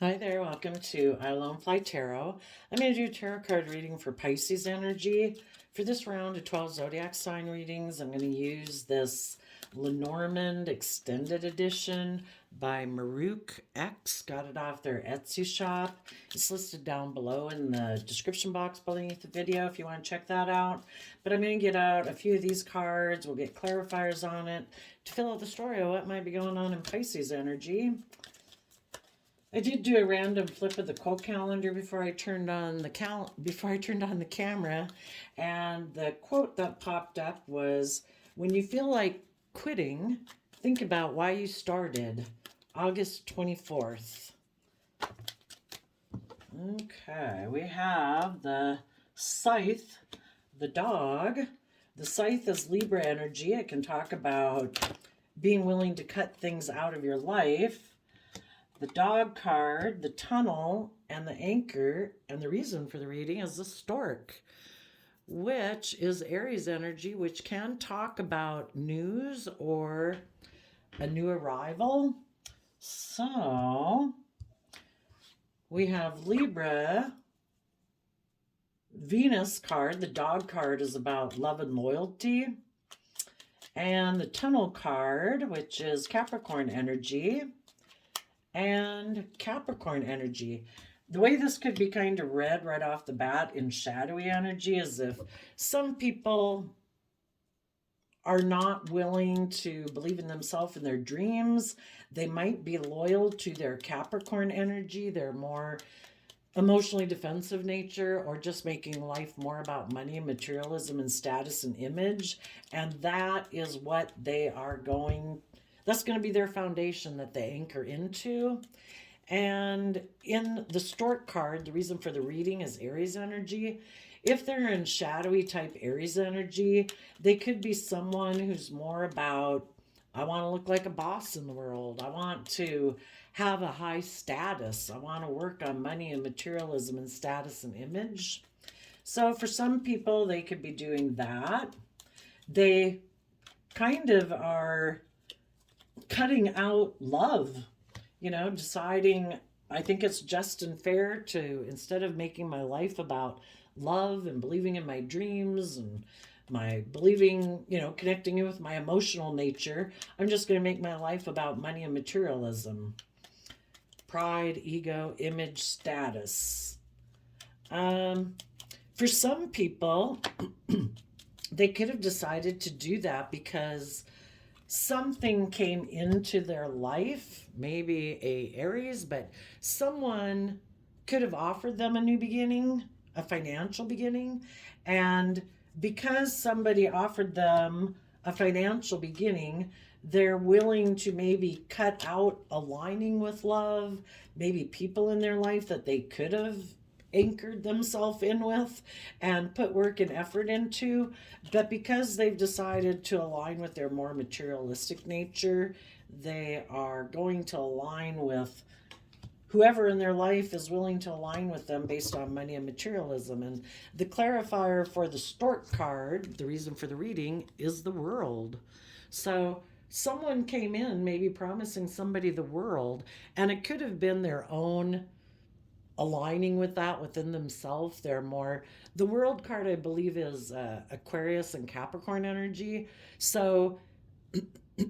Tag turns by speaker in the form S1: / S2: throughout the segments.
S1: Hi there, welcome to I Alone Fly Tarot. I'm going to do a tarot card reading for Pisces energy. For this round of 12 zodiac sign readings, I'm going to use this Lenormand Extended Edition by Maruk X. Got it off their Etsy shop. It's listed down below in the description box beneath the video if you want to check that out. But I'm going to get out a few of these cards. We'll get clarifiers on it to fill out the story of what might be going on in Pisces energy. I did do a random flip of the quote calendar before I turned on the camera, and the quote that popped up was, "When you feel like quitting, think about why you started." August 24th. Okay, we have the Scythe, the dog. The Scythe is Libra energy. It can talk about being willing to cut things out of your life. The dog card, the tunnel, and the anchor, and the reason for the reading is the stork, which is Aries energy, which can talk about news or a new arrival. So we have Libra. Venus card, the dog card, is about love and loyalty. And the tunnel card, which is Capricorn energy. And Capricorn energy. The way this could be kind of read right off the bat in shadowy energy is if some people are not willing to believe in themselves and their dreams, they might be loyal to their Capricorn energy. They're more emotionally defensive nature, or just making life more about money and materialism and status and image. And that is what they are that's going to be their foundation that they anchor into. And in the stork card, the reason for the reading is Aries energy. If they're in shadowy type Aries energy, they could be someone who's more about, I want to look like a boss in the world. I want to have a high status. I want to work on money and materialism and status and image. So for some people, they could be doing that. They kind of are cutting out love, deciding, I think it's just and fair to, instead of making my life about love and believing in my dreams and my believing, connecting with my emotional nature, I'm just going to make my life about money and materialism. Pride, ego, image, status. For some people, they could have decided to do that because something came into their life, maybe a Aries, but someone could have offered them a new beginning, a financial beginning. And because somebody offered them a financial beginning, they're willing to maybe cut out aligning with love, maybe people in their life that they could have anchored themselves in with and put work and effort into, but because they've decided to align with their more materialistic nature, they are going to align with whoever in their life is willing to align with them based on money and materialism. And the clarifier for the stork card, the reason for the reading, is the world. So someone came in maybe promising somebody the world, and it could have been their own aligning with that within themselves. They're more, the world card, I believe, is Aquarius and Capricorn energy. So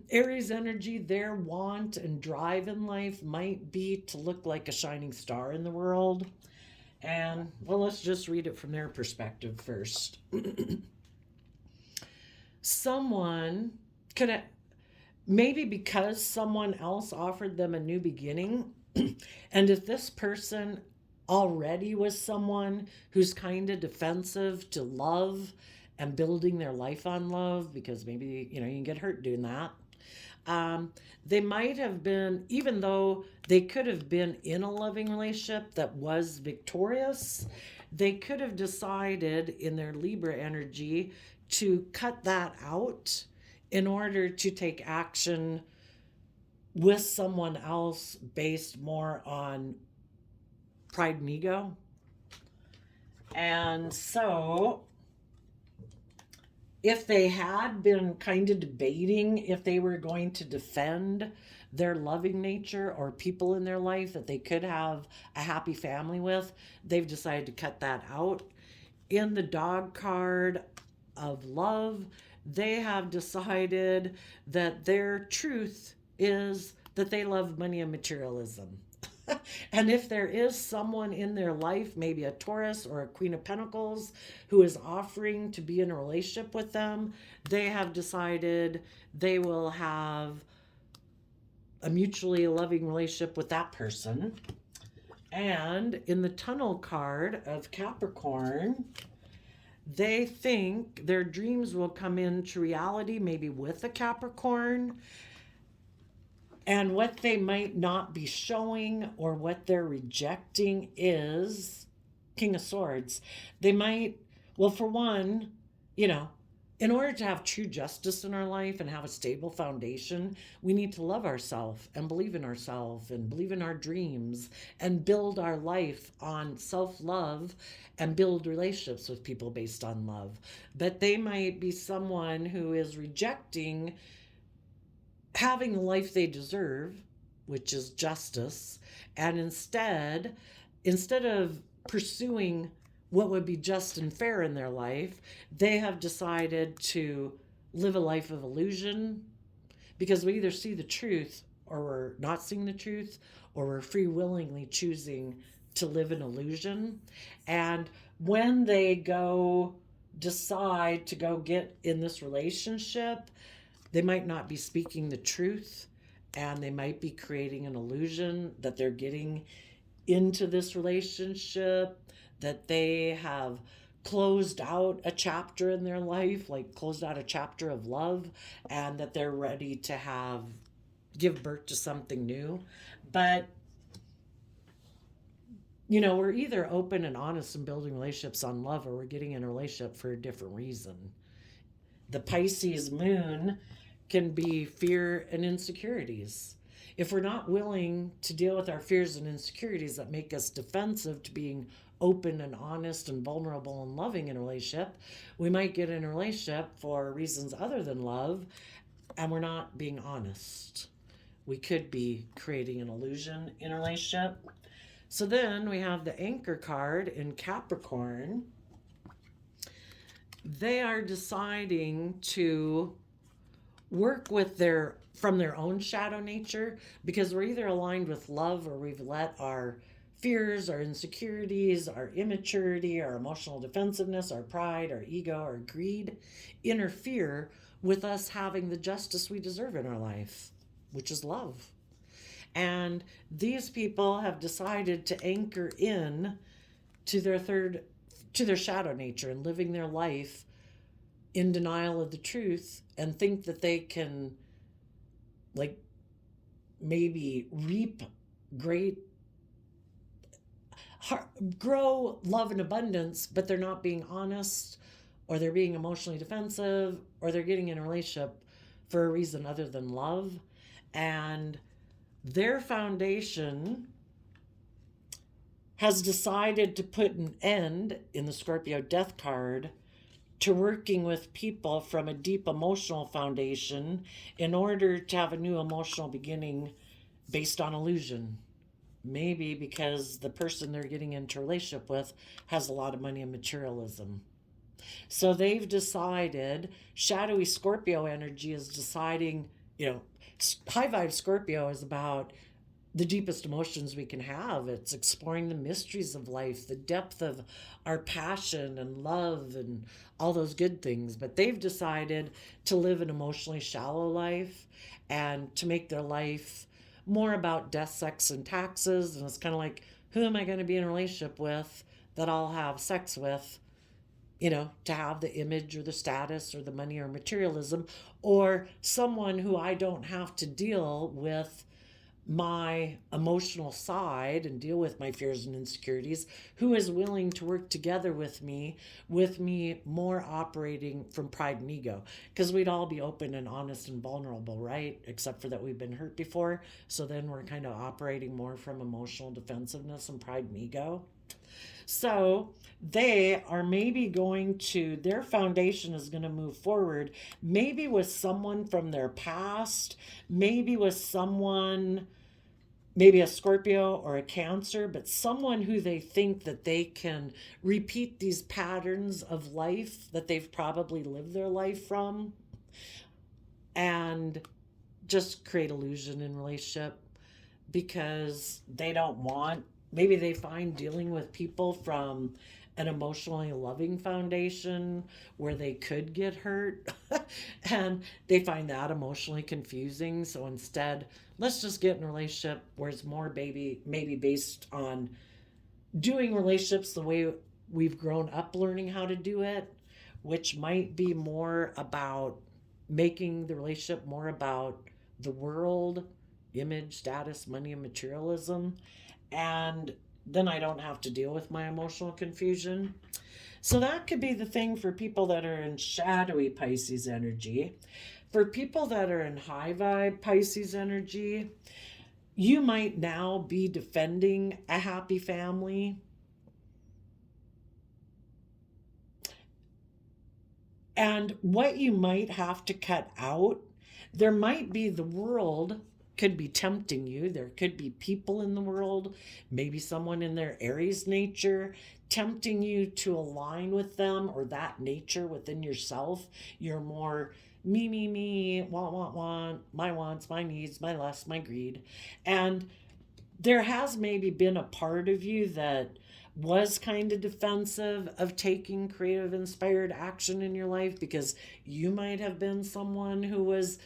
S1: Aries energy, their want and drive in life might be to look like a shining star in the world. And well, let's just read it from their perspective first. Someone could, maybe because someone else offered them a new beginning, and if this person already was someone who's kind of defensive to love and building their life on love, because maybe, you can get hurt doing that. They might have been, even though they could have been in a loving relationship that was victorious, they could have decided in their Libra energy to cut that out in order to take action with someone else based more on pride and ego. And so if they had been kind of debating if they were going to defend their loving nature or people in their life that they could have a happy family with, they've decided to cut that out. In the dog card of love, they have decided that their truth is that they love money and materialism. And if there is someone in their life, maybe a Taurus or a Queen of Pentacles, who is offering to be in a relationship with them, they have decided they will have a mutually loving relationship with that person. And in the Tunnel card of Capricorn, they think their dreams will come into reality, maybe with a Capricorn. And what they might not be showing or what they're rejecting is King of Swords. They might, well, for one, in order to have true justice in our life and have a stable foundation, we need to love ourselves and believe in ourselves and believe in our dreams and build our life on self-love and build relationships with people based on love. But they might be someone who is rejecting having the life they deserve, which is justice, and instead of pursuing what would be just and fair in their life, they have decided to live a life of illusion, because we either see the truth or we're not seeing the truth, or we're free willingly choosing to live an illusion. And when they decide to go get in this relationship, they might not be speaking the truth, and they might be creating an illusion that they're getting into this relationship, that they have closed out a chapter in their life, like closed out a chapter of love, and that they're ready to give birth to something new. But we're either open and honest and building relationships on love, or we're getting in a relationship for a different reason. The Pisces moon can be fear and insecurities. If we're not willing to deal with our fears and insecurities that make us defensive to being open and honest and vulnerable and loving in a relationship, we might get in a relationship for reasons other than love, and we're not being honest. We could be creating an illusion in a relationship. So then we have the Anchor card in Capricorn. They are deciding to work from their own shadow nature, because we're either aligned with love, or we've let our fears, our insecurities, our immaturity, our emotional defensiveness, our pride, our ego, our greed interfere with us having the justice we deserve in our life, which is love. And these people have decided to anchor in to their shadow nature and living their life in denial of the truth, and think that they can maybe reap grow love and abundance, but they're not being honest, or they're being emotionally defensive, or they're getting in a relationship for a reason other than love. And their foundation has decided to put an end, in the Scorpio death card, to working with people from a deep emotional foundation in order to have a new emotional beginning based on illusion. Maybe because the person they're getting into a relationship with has a lot of money and materialism. So they've decided, shadowy Scorpio energy is deciding, high vibe Scorpio is about the deepest emotions we can have. It's exploring the mysteries of life, the depth of our passion and love and all those good things. But they've decided to live an emotionally shallow life and to make their life more about death, sex, and taxes. And it's kind of like, who am I going to be in a relationship with that I'll have sex with, to have the image or the status or the money or materialism, or someone who I don't have to deal with my emotional side and deal with my fears and insecurities, who is willing to work together with me more operating from pride and ego. Because we'd all be open and honest and vulnerable, right? Except for that we've been hurt before. So then we're kind of operating more from emotional defensiveness and pride and ego. So they are maybe going to, their foundation is going to move forward, maybe with someone from their past, maybe with someone, maybe a Scorpio or a Cancer, but someone who they think that they can repeat these patterns of life that they've probably lived their life from and just create illusion in relationship because they don't want, maybe they find dealing with people from an emotionally loving foundation where they could get hurt and they find that emotionally confusing. So instead, let's just get in a relationship where it's more maybe based on doing relationships the way we've grown up learning how to do it, which might be more about making the relationship more about the world, image, status, money, and materialism. And then I don't have to deal with my emotional confusion. So that could be the thing for people that are in shadowy Pisces energy. For people that are in high vibe Pisces energy, you might now be defending a happy family. And what you might have to cut out, there might be the world could be tempting you. There could be people in the world, maybe someone in their Aries nature, tempting you to align with them or that nature within yourself. You're more me, want, my wants, my needs, my lust, my greed. And there has maybe been a part of you that was kind of defensive of taking creative, inspired action in your life because you might have been someone who was,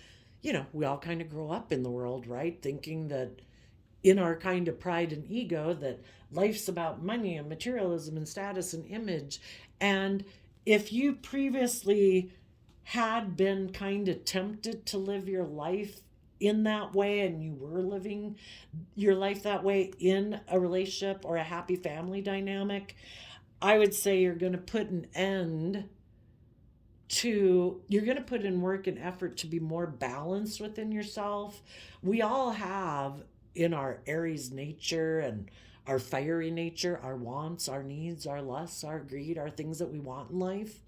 S1: we all kind of grow up in the world, right? Thinking that in our kind of pride and ego that life's about money and materialism and status and image. And if you previously had been kind of tempted to live your life in that way and you were living your life that way in a relationship or a happy family dynamic, I would say you're going to put an end to, you're going to put in work and effort to be more balanced within yourself. We all have in our Aries nature and our fiery nature, our wants, our needs, our lusts, our greed, our things that we want in life.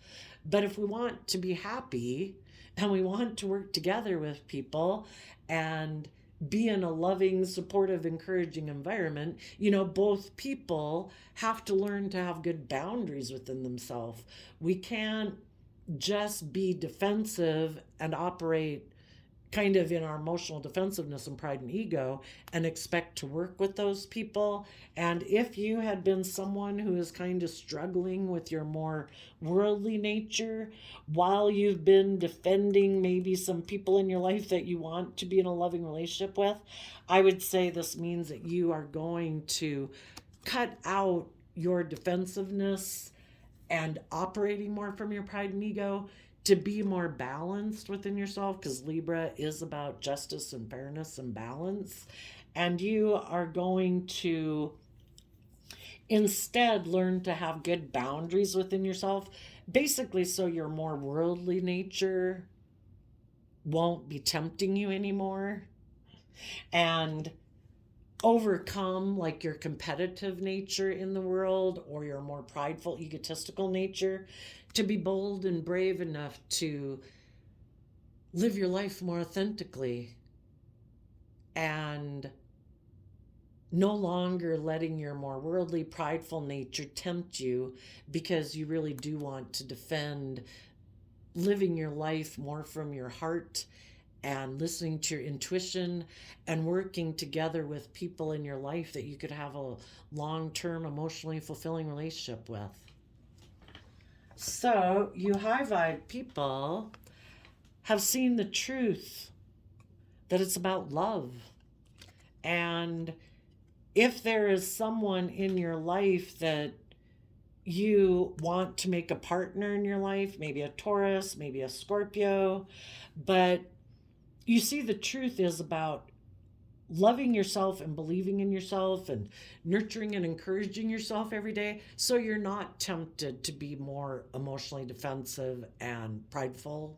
S1: But if we want to be happy and we want to work together with people and be in a loving, supportive, encouraging environment, both people have to learn to have good boundaries within themselves. We can't just be defensive and operate kind of in our emotional defensiveness and pride and ego and expect to work with those people. And if you had been someone who is kind of struggling with your more worldly nature while you've been defending maybe some people in your life that you want to be in a loving relationship with, I would say this means that you are going to cut out your defensiveness and operating more from your pride and ego to be more balanced within yourself, because Libra is about justice and fairness and balance. And you are going to instead learn to have good boundaries within yourself, basically, so your more worldly nature won't be tempting you anymore. And overcome like your competitive nature in the world or your more prideful, egotistical nature to be bold and brave enough to live your life more authentically and no longer letting your more worldly, prideful nature tempt you because you really do want to defend living your life more from your heart and listening to your intuition and working together with people in your life that you could have a long-term, emotionally fulfilling relationship with. So, you high vibe people have seen the truth that it's about love. And if there is someone in your life that you want to make a partner in your life, maybe a Taurus, maybe a Scorpio, but you see the truth is about loving yourself and believing in yourself and nurturing and encouraging yourself every day, so you're not tempted to be more emotionally defensive and prideful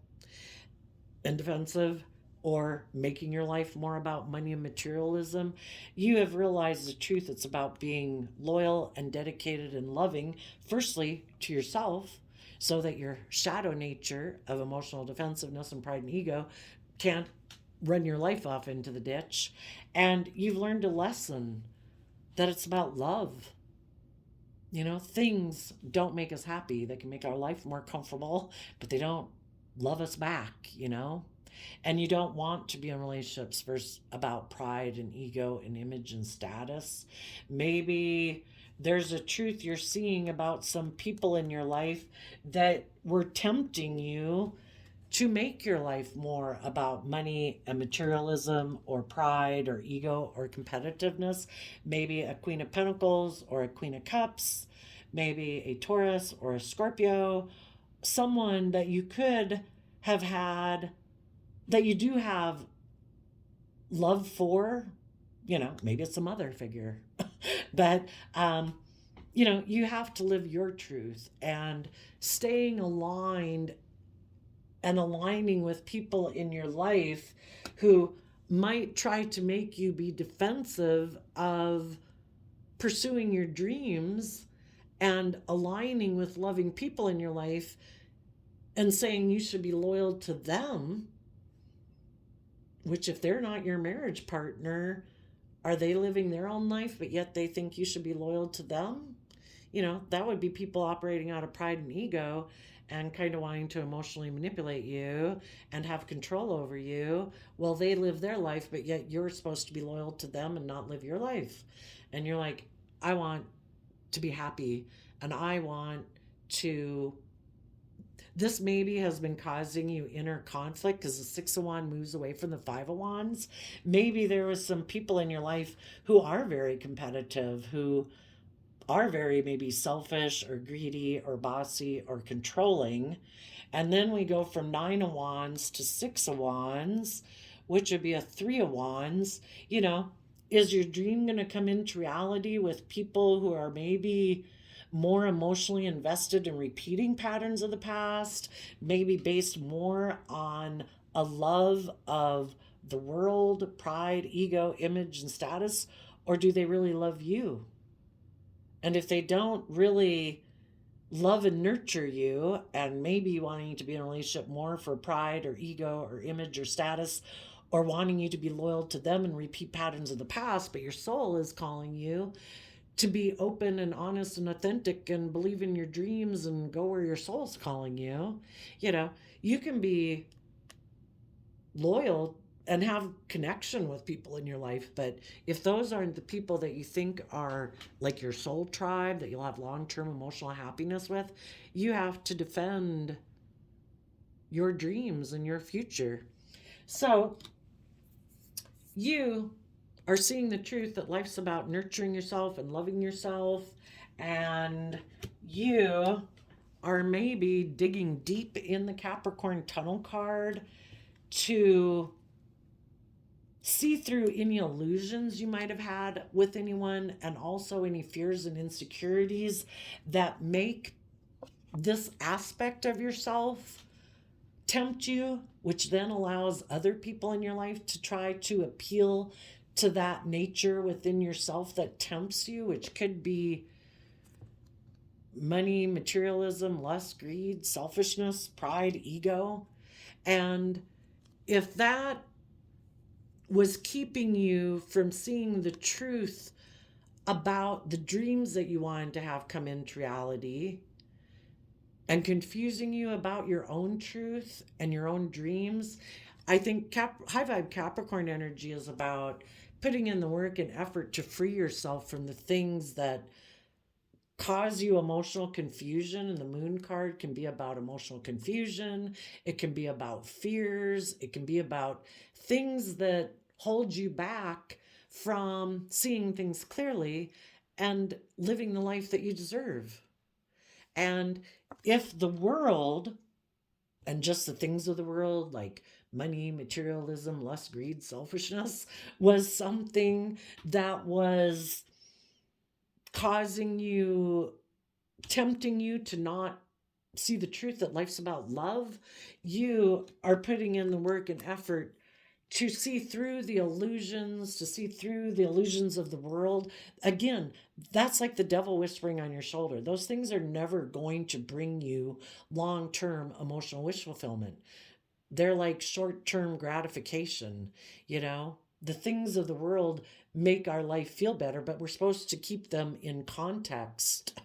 S1: and defensive, or making your life more about money and materialism, you have realized the truth. It's about being loyal and dedicated and loving, firstly, to yourself, so that your shadow nature of emotional defensiveness and pride and ego can't run your life off into the ditch. And you've learned a lesson that it's about love. You know, things don't make us happy. They can make our life more comfortable, but they don't love us back, you know? And you don't want to be in relationships first about pride and ego and image and status. Maybe there's a truth you're seeing about some people in your life that were tempting you to make your life more about money and materialism or pride or ego or competitiveness. Maybe a Queen of Pentacles or a Queen of Cups, maybe a Taurus or a Scorpio, someone that you could have had, that you do have love for, you know, maybe it's a mother figure. But, you know, you have to live your truth, and staying aligned and aligning with people in your life who might try to make you be defensive of pursuing your dreams, and aligning with loving people in your life and saying you should be loyal to them, which if they're not your marriage partner, are they living their own life but yet they think you should be loyal to them? You know, that would be people operating out of pride and ego and kind of wanting to emotionally manipulate you and have control over you. Well, they live their life, but yet you're supposed to be loyal to them and not live your life. And you're like, I want to be happy, and I want to. This maybe has been causing you inner conflict because the Six of Wands moves away from the Five of Wands. Maybe there was some people in your life who are very competitive, who are very maybe selfish or greedy or bossy or controlling. And then we go from Nine of Wands to Six of Wands, which would be a Three of Wands. You know, is your dream going to come into reality with people who are maybe more emotionally invested in repeating patterns of the past, maybe based more on a love of the world, pride, ego, image, and status? Or do they really love you? And if they don't really love and nurture you, and maybe wanting to be in a relationship more for pride or ego or image or status, or wanting you to be loyal to them and repeat patterns of the past, but your soul is calling you to be open and honest and authentic and believe in your dreams and go where your soul's calling you, you know, you can be loyal and have connection with people in your life, but if those aren't the people that you think are like your soul tribe that you'll have long-term emotional happiness with, you have to defend your dreams and your future. So you are seeing the truth that life's about nurturing yourself and loving yourself, and you are maybe digging deep in the Capricorn tunnel card to see through any illusions you might have had with anyone, and also any fears and insecurities that make this aspect of yourself tempt you, which then allows other people in your life to try to appeal to that nature within yourself that tempts you, which could be money, materialism, lust, greed, selfishness, pride, ego. And if that was keeping you from seeing the truth about the dreams that you wanted to have come into reality, and confusing you about your own truth and your own dreams, I think high vibe Capricorn energy is about putting in the work and effort to free yourself from the things that cause you emotional confusion. And the moon card can be about emotional confusion. It can be about fears. It can be about things that hold you back from seeing things clearly and living the life that you deserve. And if the world and just the things of the world, like money, materialism, lust, greed, selfishness, was something that was causing you, tempting you to not see the truth that life's about love, you are putting in the work and effort to see through the illusions, to see through the illusions of the world. Again, that's like the devil whispering on your shoulder. Those things are never going to bring you long-term emotional wish fulfillment. They're like short-term gratification, you know? The things of the world make our life feel better, but we're supposed to keep them in context,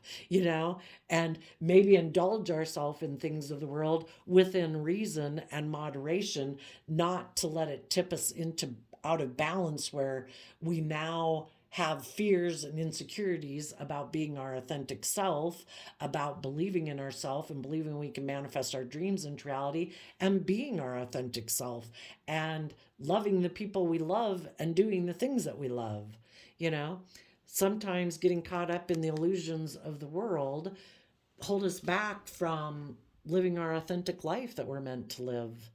S1: and maybe indulge ourselves in things of the world within reason and moderation, not to let it tip us into out of balance where we now have fears and insecurities about being our authentic self, about believing in ourselves and believing we can manifest our dreams into reality and being our authentic self and loving the people we love and doing the things that we love, you know? Sometimes getting caught up in the illusions of the world hold us back from living our authentic life that we're meant to live.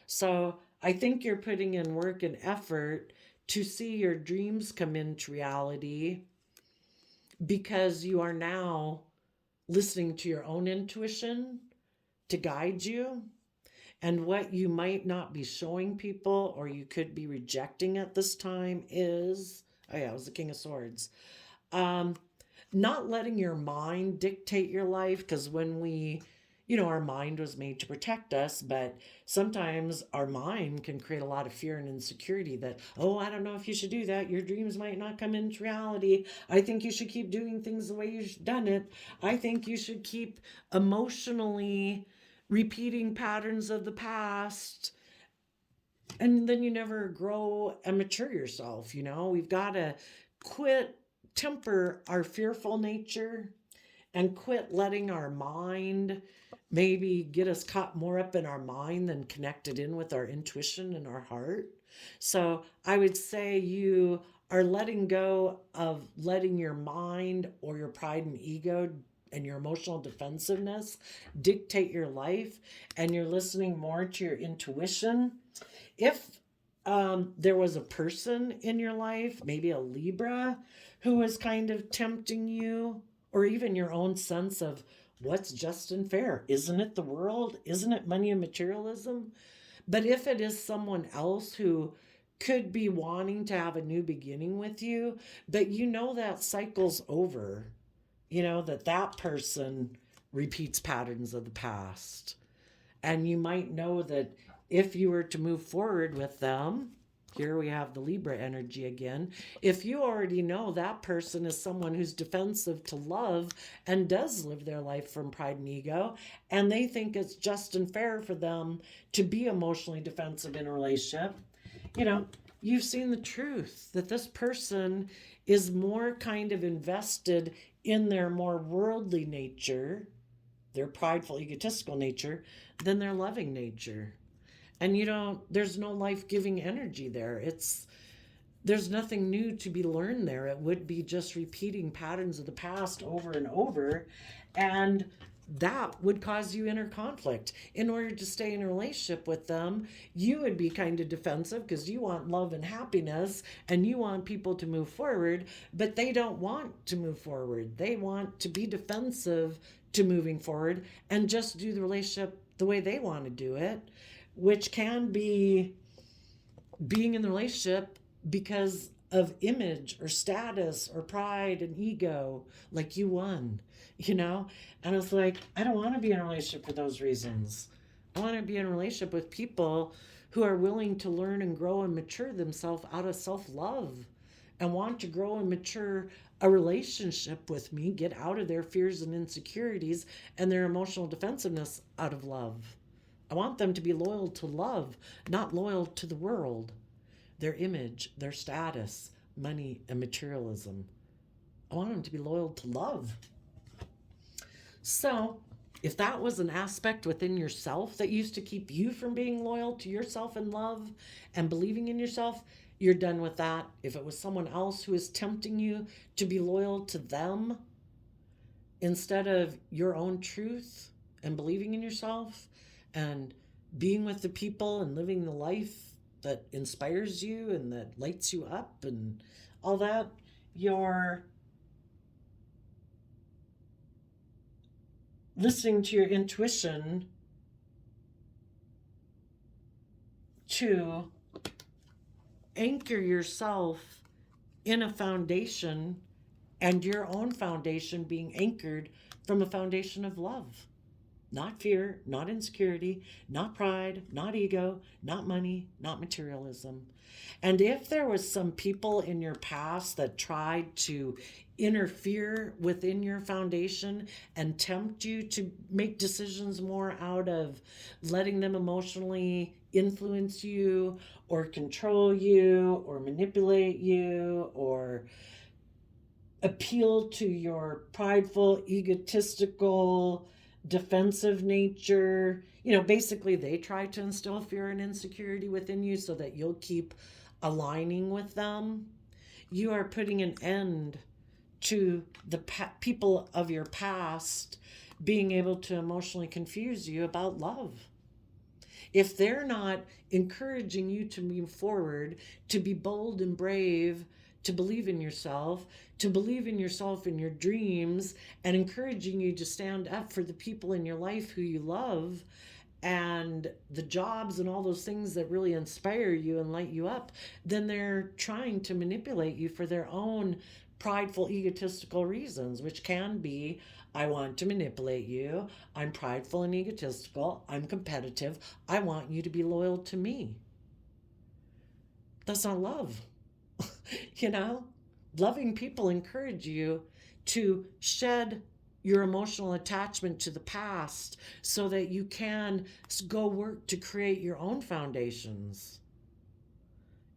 S1: So I think you're putting in work and effort to see your dreams come into reality because you are now listening to your own intuition to guide you. And what you might not be showing people or you could be rejecting at this time is, oh yeah, it was the King of Swords. Not letting your mind dictate your life, because when we, our mind was made to protect us, but sometimes our mind can create a lot of fear and insecurity that, oh, I don't know if you should do that. Your dreams might not come into reality. I think you should keep doing things the way you've done it. I think you should keep emotionally repeating patterns of the past. And then you never grow and mature yourself. We've got to temper our fearful nature and quit letting our mind maybe get us caught more up in our mind than connected in with our intuition and our heart. So I would say you are letting go of letting your mind or your pride and ego and your emotional defensiveness dictate your life, and you're listening more to your intuition. If there was a person in your life, maybe a Libra, who was kind of tempting you, or even your own sense of what's just and fair. Isn't it the world? Isn't it money and materialism? But if it is someone else who could be wanting to have a new beginning with you, but that cycle's over, that person repeats patterns of the past. And you might know that if you were to move forward with them, here we have the Libra energy again. If you already know that person is someone who's defensive to love and does live their life from pride and ego, and they think it's just and fair for them to be emotionally defensive in a relationship, you've seen the truth that this person is more kind of invested in their more worldly nature, their prideful, egotistical nature, than their loving nature. And there's no life-giving energy there. There's nothing new to be learned there. It would be just repeating patterns of the past over and over. And that would cause you inner conflict. In order to stay in a relationship with them, you would be kind of defensive because you want love and happiness and you want people to move forward, but they don't want to move forward. They want to be defensive to moving forward and just do the relationship the way they want to do it, which can be being in the relationship because of image or status or pride and ego, like you won, And it's like, I don't want to be in a relationship for those reasons. I want to be in a relationship with people who are willing to learn and grow and mature themselves out of self-love and want to grow and mature a relationship with me, get out of their fears and insecurities and their emotional defensiveness out of love. I want them to be loyal to love, not loyal to the world, their image, their status, money, and materialism. I want them to be loyal to love. So, if that was an aspect within yourself that used to keep you from being loyal to yourself and love and believing in yourself, you're done with that. If it was someone else who is tempting you to be loyal to them instead of your own truth and believing in yourself and being with the people and living the life that inspires you and that lights you up and all that, you're listening to your intuition to anchor yourself in a foundation, and your own foundation being anchored from a foundation of love. Not fear, not insecurity, not pride, not ego, not money, not materialism. And if there was some people in your past that tried to interfere within your foundation and tempt you to make decisions more out of letting them emotionally influence you or control you or manipulate you or appeal to your prideful, egotistical, defensive nature. Basically, they try to instill fear and insecurity within you so that you'll keep aligning with them. You are putting an end to the people of your past being able to emotionally confuse you about love. If they're not encouraging you to move forward, to be bold and brave, to believe in yourself, in your dreams, and encouraging you to stand up for the people in your life who you love and the jobs and all those things that really inspire you and light you up, then they're trying to manipulate you for their own prideful, egotistical reasons, which can be, I want to manipulate you, I'm prideful and egotistical, I'm competitive, I want you to be loyal to me. That's not love. Loving people encourage you to shed your emotional attachment to the past so that you can go work to create your own foundations.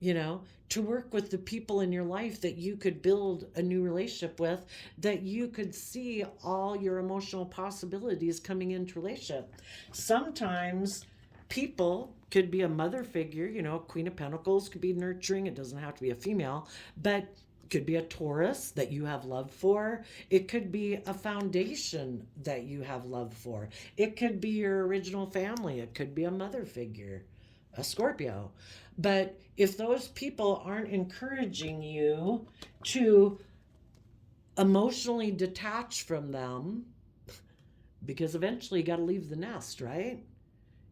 S1: To work with the people in your life that you could build a new relationship with, that you could see all your emotional possibilities coming into relationship. Sometimes people could be a mother figure, Queen of Pentacles could be nurturing. It doesn't have to be a female, but it could be a Taurus that you have love for. It could be a foundation that you have love for. It could be your original family. It could be a mother figure, a Scorpio. But if those people aren't encouraging you to emotionally detach from them, because eventually you got to leave the nest, right?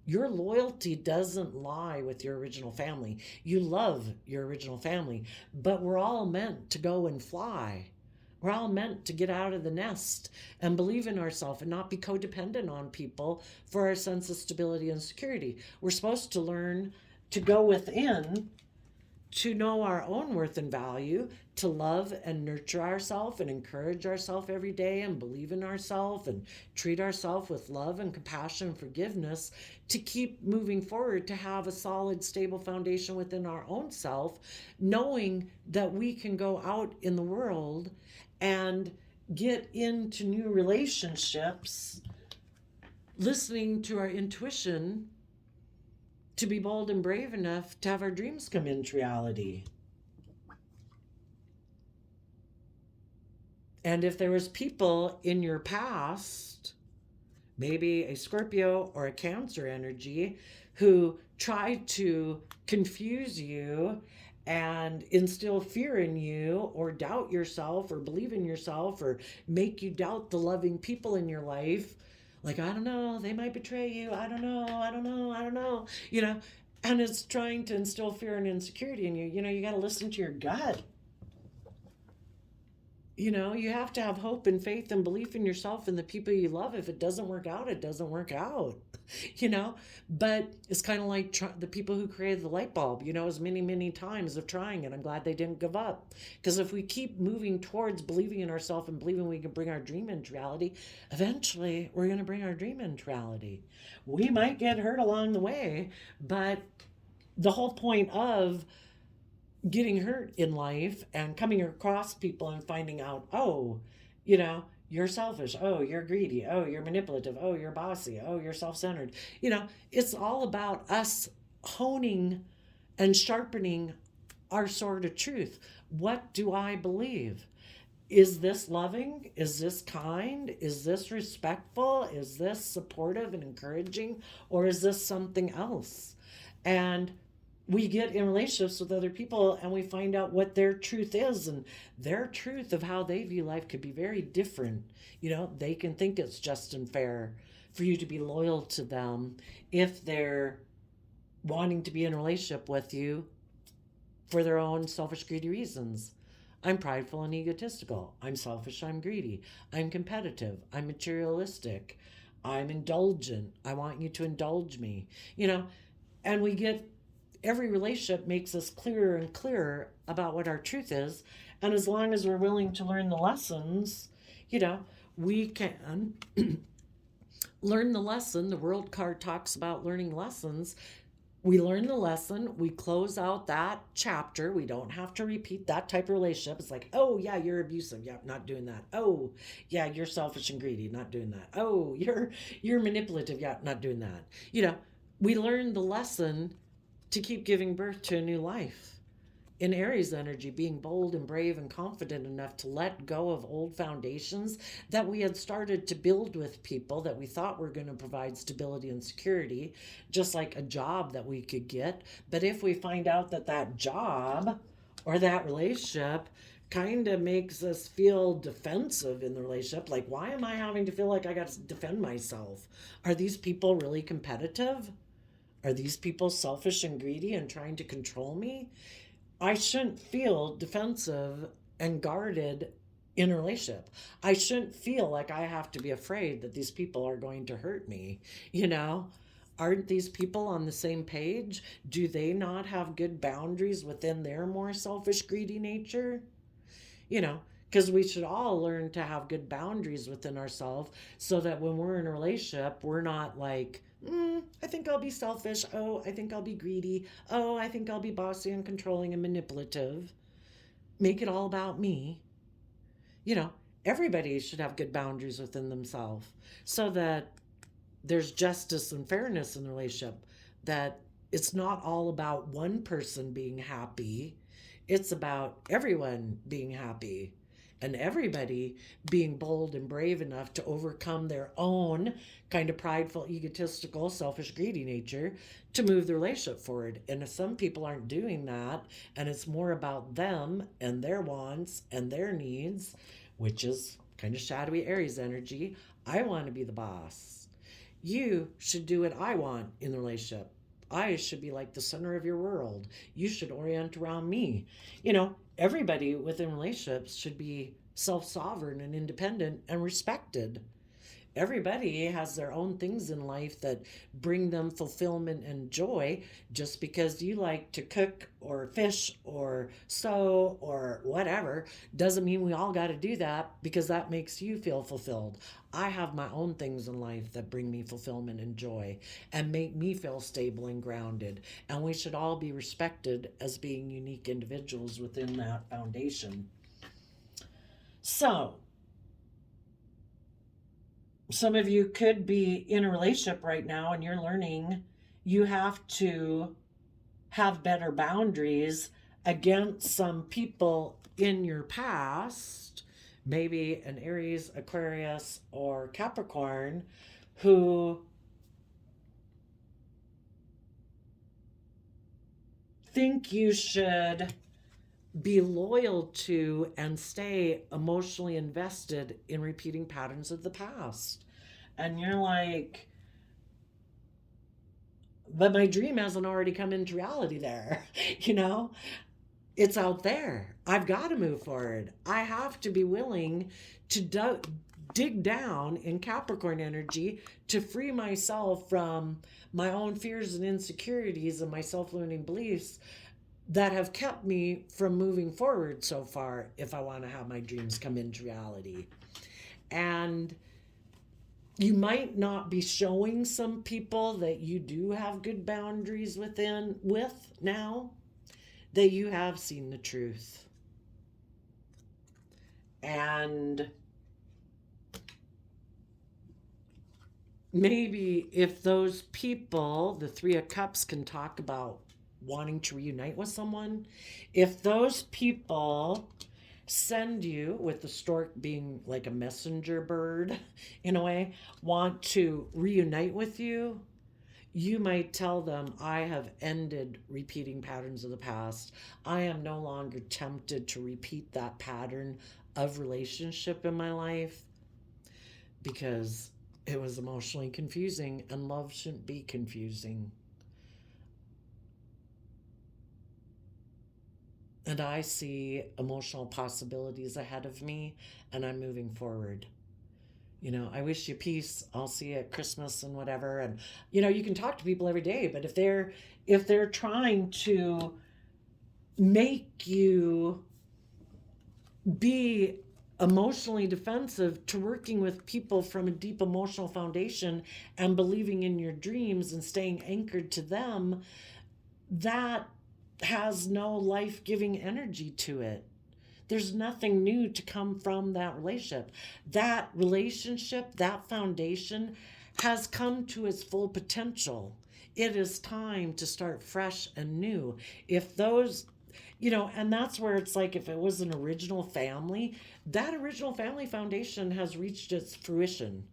S1: Your loyalty doesn't lie with your original family. You love your original family, but we're all meant to go and fly. We're all meant to get out of the nest and believe in ourselves and not be codependent on people for our sense of stability and security. We're supposed to learn to go within, to know our own worth and value, to love and nurture ourselves and encourage ourselves every day and believe in ourselves and treat ourselves with love and compassion and forgiveness, to keep moving forward, to have a solid, stable foundation within our own self, knowing that we can go out in the world and get into new relationships, listening to our intuition, to be bold and brave enough to have our dreams come into reality. And if there was people in your past, maybe a Scorpio or a Cancer energy, who tried to confuse you and instill fear in you or doubt yourself or believe in yourself or make you doubt the loving people in your life, like, I don't know, they might betray you. I don't know. And it's trying to instill fear and insecurity in you. You got to listen to your gut. You have to have hope and faith and belief in yourself and the people you love. If it doesn't work out, it doesn't work out. But it's kind of like the people who created the light bulb, as many times of trying it. I'm glad they didn't give up. Because if we keep moving towards believing in ourselves and believing we can bring our dream into reality, eventually we're going to bring our dream into reality. We might get hurt along the way, but the whole point of getting hurt in life and coming across people and finding out, you're selfish, you're greedy, you're manipulative, you're bossy, you're self-centered. It's all about us honing and sharpening our sword of truth. What do I believe? Is this loving? Is this kind? Is this respectful? Is this supportive and encouraging? Or is this something else? And we get in relationships with other people and we find out what their truth is, and their truth of how they view life could be very different. They can think it's just and fair for you to be loyal to them if they're wanting to be in a relationship with you for their own selfish, greedy reasons. I'm prideful and egotistical. I'm selfish, I'm greedy. I'm competitive. I'm materialistic. I'm indulgent. I want you to indulge me. You know, and we get every relationship makes us clearer and clearer about what our truth is. And as long as we're willing to learn the lessons, you know, we can learn the lesson. The world card talks about learning lessons. We learn the lesson, we close out that chapter. We don't have to repeat that type of relationship. It's like, oh yeah, you're abusive. Yeah, not doing that. Oh yeah, you're selfish and greedy. Not doing that. Oh, you're manipulative. Yeah, not doing that. You know, we learn the lesson to keep giving birth to a new life. In Aries energy, being bold and brave and confident enough to let go of old foundations that we had started to build with people that we thought were going to provide stability and security, just like a job that we could get. But if we find out that that job or that relationship kind of makes us feel defensive in the relationship, like, why am I having to feel like I got to defend myself? Are these people really competitive? Are these people selfish and greedy and trying to control me? I shouldn't feel defensive and guarded in a relationship. I shouldn't feel like I have to be afraid that these people are going to hurt me. You know, aren't these people on the same page? Do they not have good boundaries within their more selfish, greedy nature? You know, because we should all learn to have good boundaries within ourselves so that when we're in a relationship, we're not like, I think I'll be selfish. Oh, I think I'll be greedy. Oh, I think I'll be bossy and controlling and manipulative. Make it all about me. You know, everybody should have good boundaries within themselves so that there's justice and fairness in the relationship, that it's not all about one person being happy. It's about everyone being happy and everybody being bold and brave enough to overcome their own kind of prideful, egotistical, selfish, greedy nature to move the relationship forward. And if some people aren't doing that, and it's more about them and their wants and their needs, which is kind of shadowy Aries energy, I want to be the boss. You should do what I want in the relationship. I should be like the center of your world. You should orient around me. You know, everybody within relationships should be self-sovereign and independent and respected. Everybody has their own things in life that bring them fulfillment and joy. Just because you like to cook or fish or sew or whatever doesn't mean we all got to do that because that makes you feel fulfilled. I have my own things in life that bring me fulfillment and joy and make me feel stable and grounded. And we should all be respected as being unique individuals within that foundation. So, some of you could be in a relationship right now and you're learning you have to have better boundaries against some people in your past, maybe an Aries, Aquarius, or Capricorn, who think you should be loyal to and stay emotionally invested in repeating patterns of the past. And you're like, but my dream hasn't already come into reality there. You know, it's out there. I've got to move forward. I have to be willing to dig down in Capricorn energy to free myself from my own fears and insecurities and my self-limiting beliefs that have kept me from moving forward so far if I want to have my dreams come into reality. And you might not be showing some people that you do have good boundaries with now, that you have seen the truth. And maybe if those people, the Three of Cups, can talk about wanting to reunite with someone, if those people send you, with the stork being like a messenger bird in a way, want to reunite with you, you might tell them, I have ended repeating patterns of the past. I am no longer tempted to repeat that pattern of relationship in my life because it was emotionally confusing, and love shouldn't be confusing. And I see emotional possibilities ahead of me, and I'm moving forward. I wish you peace. I'll see you at Christmas and whatever. And you can talk to people every day, but if they're trying to make you be emotionally defensive to working with people from a deep emotional foundation and believing in your dreams and staying anchored to them, that has no life-giving energy to it. There's nothing new to come from that relationship. That relationship, that foundation has come to its full potential. It is time to start fresh and new. If those, and that's where it's like if it was an original family, that original family foundation has reached its fruition.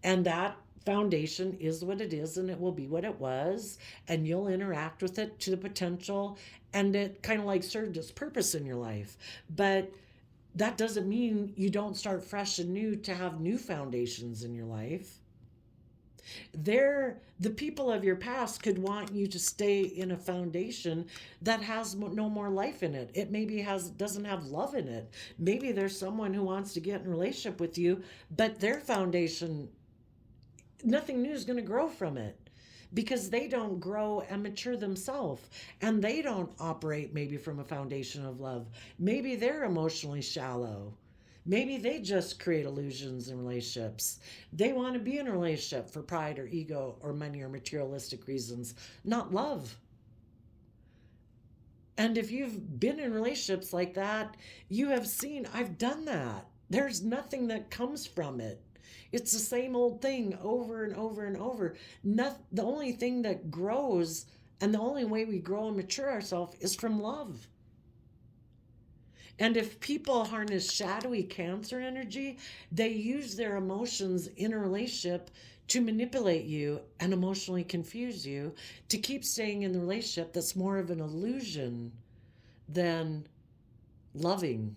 S1: And that foundation is what it is and it will be what it was. And you'll interact with it to the potential. And it kind of like served its purpose in your life. But that doesn't mean you don't start fresh and new to have new foundations in your life. The people of your past could want you to stay in a foundation that has no more life in it. It maybe doesn't have love in it. Maybe there's someone who wants to get in a relationship with you, but their foundation, nothing new is going to grow from it because they don't grow and mature themselves, and they don't operate maybe from a foundation of love. Maybe they're emotionally shallow. Maybe they just create illusions in relationships. They want to be in a relationship for pride or ego or money or materialistic reasons, not love. And if you've been in relationships like that, you have seen I've done that. There's nothing that comes from it. It's the same old thing over and over and over. The only thing that grows and the only way we grow and mature ourselves is from love. And if people harness shadowy Cancer energy, they use their emotions in a relationship to manipulate you and emotionally confuse you to keep staying in the relationship that's more of an illusion than loving.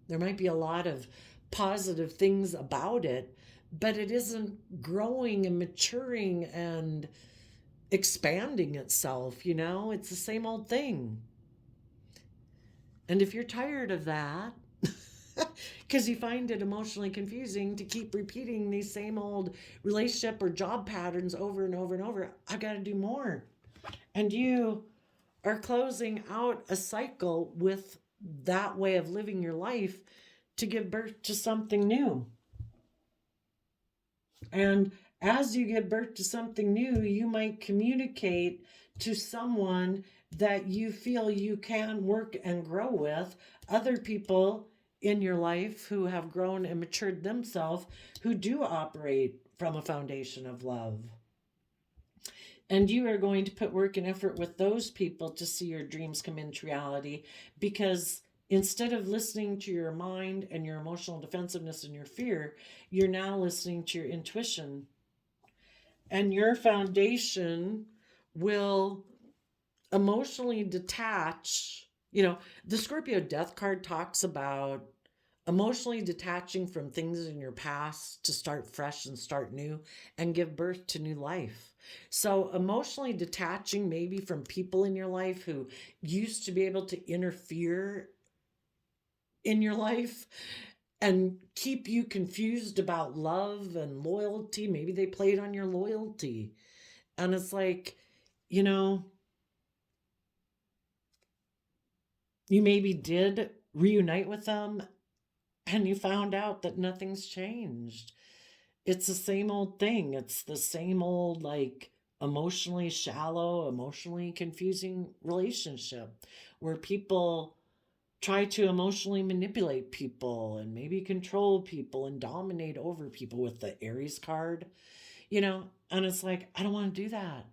S1: There might be a lot of positive things about it, but it isn't growing and maturing and expanding itself, It's the same old thing. And if you're tired of that, because you find it emotionally confusing to keep repeating these same old relationship or job patterns over and over and over, I've got to do more. And you are closing out a cycle with that way of living your life to give birth to something new. And as you give birth to something new, you might communicate to someone that you feel you can work and grow with, other people in your life who have grown and matured themselves, who do operate from a foundation of love. And you are going to put work and effort with those people to see your dreams come into reality, because instead of listening to your mind and your emotional defensiveness and your fear, you're now listening to your intuition. And your foundation will emotionally detach. The Scorpio death card talks about emotionally detaching from things in your past to start fresh and start new and give birth to new life. So emotionally detaching maybe from people in your life who used to be able to interfere in your life and keep you confused about love and loyalty. Maybe they played on your loyalty. And it's like, you maybe did reunite with them and you found out that nothing's changed. It's the same old thing. It's the same old, like, emotionally shallow, emotionally confusing relationship where people try to emotionally manipulate people and maybe control people and dominate over people with the Aries card, and it's like, I don't want to do that.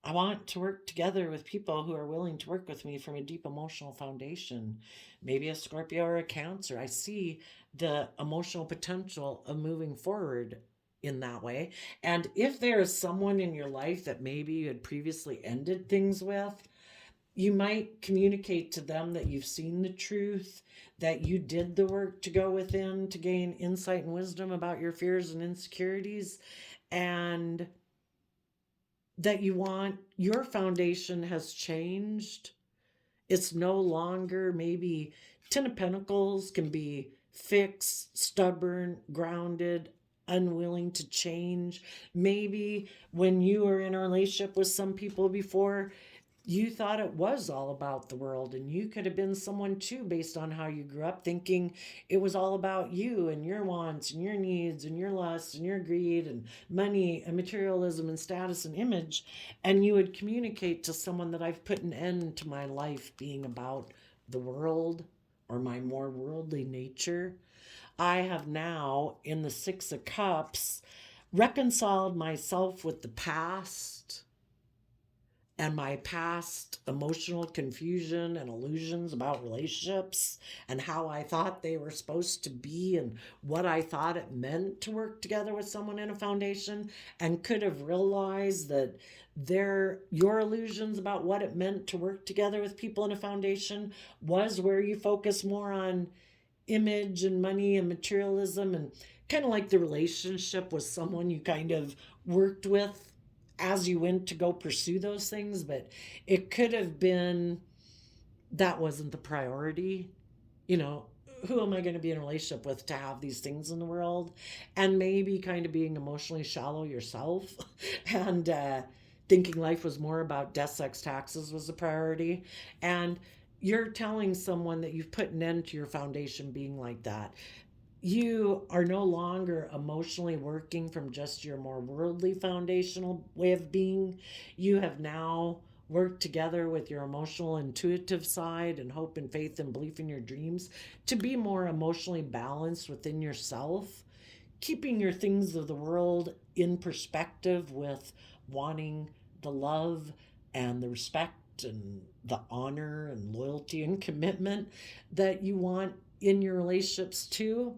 S1: I want to work together with people who are willing to work with me from a deep emotional foundation. Maybe a Scorpio or a Cancer. I see the emotional potential of moving forward in that way. And if there is someone in your life that maybe you had previously ended things with, you might communicate to them that you've seen the truth, that you did the work to go within to gain insight and wisdom about your fears and insecurities, and that you want, your foundation has changed. It's no longer maybe 10 of Pentacles can be fixed, stubborn, grounded, unwilling to change. Maybe when you were in a relationship with some people before, you thought it was all about the world, and you could have been someone too based on how you grew up, thinking it was all about you and your wants and your needs and your lusts and your greed and money and materialism and status and image. And you would communicate to someone that I've put an end to my life being about the world or my more worldly nature. I have now, in the Six of Cups, reconciled myself with the past and my past emotional confusion and illusions about relationships and how I thought they were supposed to be and what I thought it meant to work together with someone in a foundation, and could have realized that your illusions about what it meant to work together with people in a foundation was where you focus more on image and money and materialism, and kind of like the relationship with someone you kind of worked with as you went to go pursue those things. But it could have been that wasn't the priority. You know, who am I going to be in a relationship with to have these things in the world? And maybe kind of being emotionally shallow yourself and thinking life was more about death, sex, taxes was the priority. And you're telling someone that you've put an end to your foundation being like that. You are no longer emotionally working from just your more worldly foundational way of being. You have now worked together with your emotional intuitive side and hope and faith and belief in your dreams to be more emotionally balanced within yourself, keeping your things of the world in perspective with wanting the love and the respect and the honor and loyalty and commitment that you want in your relationships too.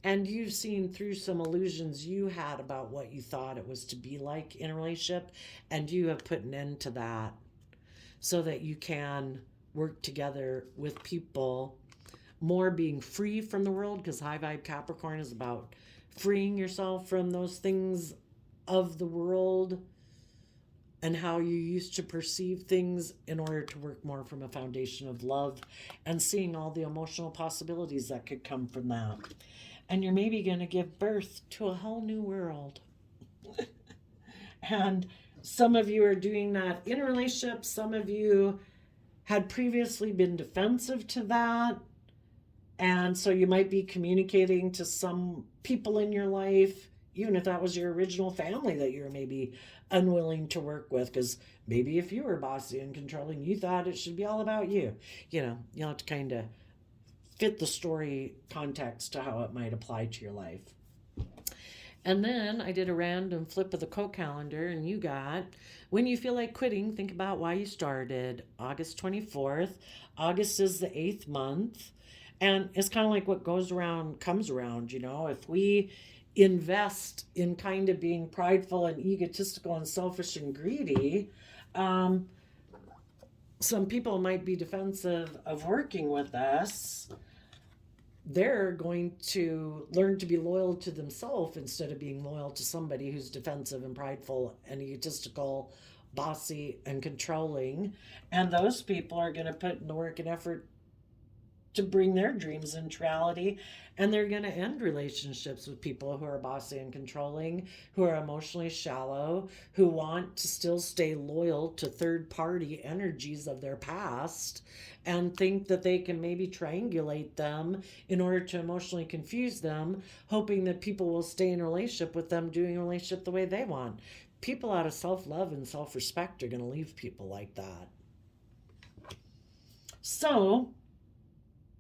S1: And you've seen through some illusions you had about what you thought it was to be like in a relationship, and you have put an end to that so that you can work together with people more being free from the world, because high vibe Capricorn is about freeing yourself from those things of the world and how you used to perceive things, in order to work more from a foundation of love and seeing all the emotional possibilities that could come from that. And you're maybe going to give birth to a whole new world. And some of you are doing that in a relationship. Some of you had previously been defensive to that. And so you might be communicating to some people in your life, even if that was your original family that you're maybe unwilling to work with, because maybe if you were bossy and controlling, you thought it should be all about you. You know, you'll have to kind of fit the story context to how it might apply to your life. And then I did a random flip of the co-calendar, and you got, when you feel like quitting, think about why you started. August 24th. August is the 8th month. And it's kind of like what goes around comes around, you know. If we invest in kind of being prideful and egotistical and selfish and greedy, some people might be defensive of working with us. They're going to learn to be loyal to themselves instead of being loyal to somebody who's defensive and prideful and egotistical, bossy and controlling. And those people are going to put in the work and effort to bring their dreams into reality, and they're going to end relationships with people who are bossy and controlling, who are emotionally shallow, who want to still stay loyal to third party energies of their past and think that they can maybe triangulate them in order to emotionally confuse them, hoping that people will stay in a relationship with them, doing a relationship the way they want. People out of self-love and self-respect are going to leave people like that. So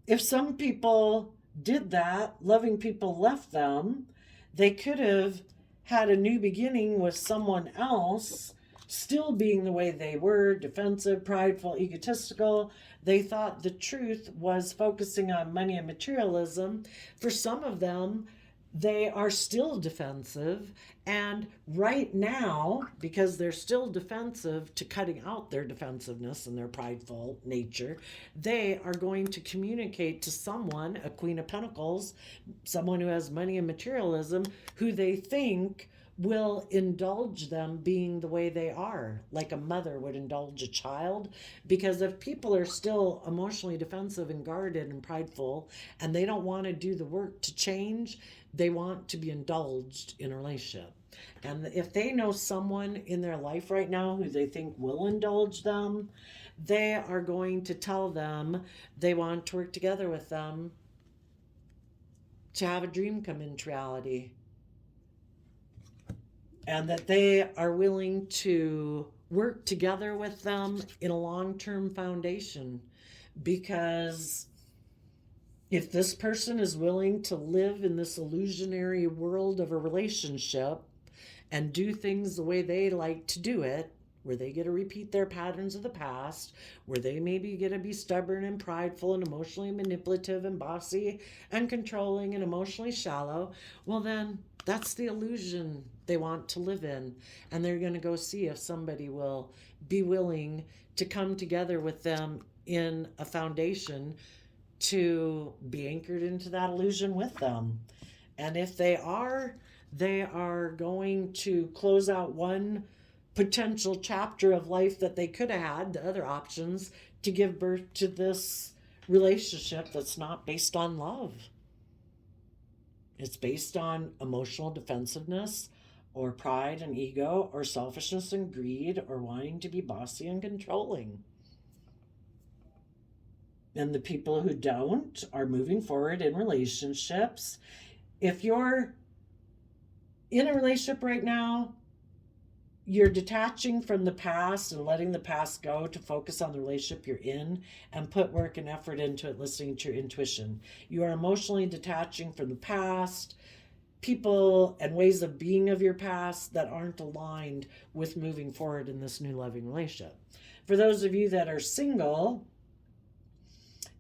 S1: if some people did that, loving people left them, they could have had a new beginning with someone else, still being the way they were, defensive, prideful, egotistical. They thought the truth was focusing on money and materialism. For some of them, they are still defensive. And right now, because they're still defensive to cutting out their defensiveness and their prideful nature, they are going to communicate to someone, a Queen of Pentacles, someone who has money and materialism, who they think will indulge them being the way they are, like a mother would indulge a child. Because if people are still emotionally defensive and guarded and prideful, and they don't want to do the work to change, they want to be indulged in a relationship. And if they know someone in their life right now who they think will indulge them, they are going to tell them they want to work together with them to have a dream come into reality. And that they are willing to work together with them in a long-term foundation. Because if this person is willing to live in this illusionary world of a relationship and do things the way they like to do it, where they get to repeat their patterns of the past, where they maybe get to be stubborn and prideful and emotionally manipulative and bossy and controlling and emotionally shallow, well then that's the illusion they want to live in. And they're going to go see if somebody will be willing to come together with them in a foundation to be anchored into that illusion with them. And if they are going to close out one potential chapter of life that they could have had, the other options, to give birth to this relationship that's not based on love. It's based on emotional defensiveness or pride and ego or selfishness and greed or wanting to be bossy and controlling. And the people who don't are moving forward in relationships. If you're in a relationship right now, you're detaching from the past and letting the past go to focus on the relationship you're in and put work and effort into it, listening to your intuition. You are emotionally detaching from the past, people and ways of being of your past that aren't aligned with moving forward in this new loving relationship. For those of you that are single,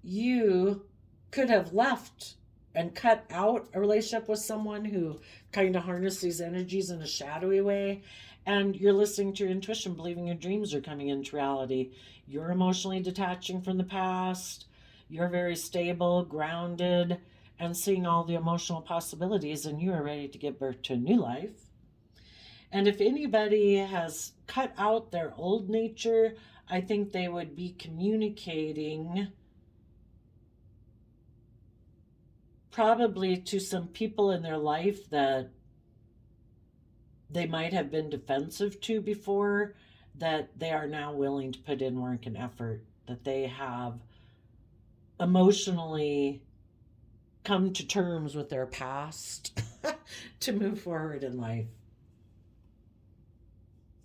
S1: you could have left and cut out a relationship with someone who kind of harnessed these energies in a shadowy way. And you're listening to your intuition, believing your dreams are coming into reality. You're emotionally detaching from the past. You're very stable, grounded, and seeing all the emotional possibilities, and you are ready to give birth to a new life. And if anybody has cut out their old nature, I think they would be communicating probably to some people in their life that they might have been defensive to before, that they are now willing to put in work and effort, that they have emotionally come to terms with their past to move forward in life.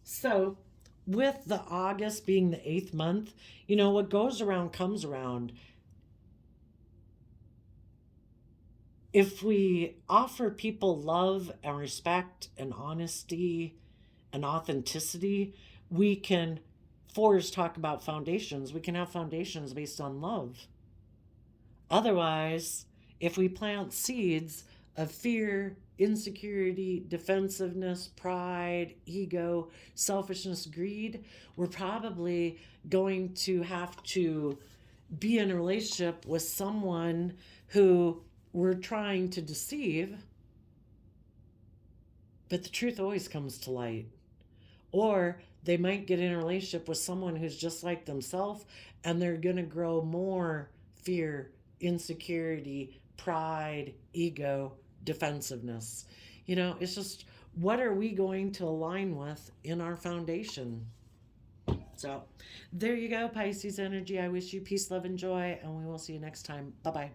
S1: So with the August being the 8th month, what goes around comes around. If we offer people love and respect and honesty and authenticity, we can talk about foundations. We can have foundations based on love. Otherwise, if we plant seeds of fear, insecurity, defensiveness, pride, ego, selfishness, greed, we're probably going to have to be in a relationship with someone who we're trying to deceive, but the truth always comes to light. Or they might get in a relationship with someone who's just like themselves, and they're going to grow more fear, insecurity, pride, ego, defensiveness. It's just, what are we going to align with in our foundation? So there you go, Pisces energy. I wish you peace, love, and joy, and we will see you next time. Bye-bye.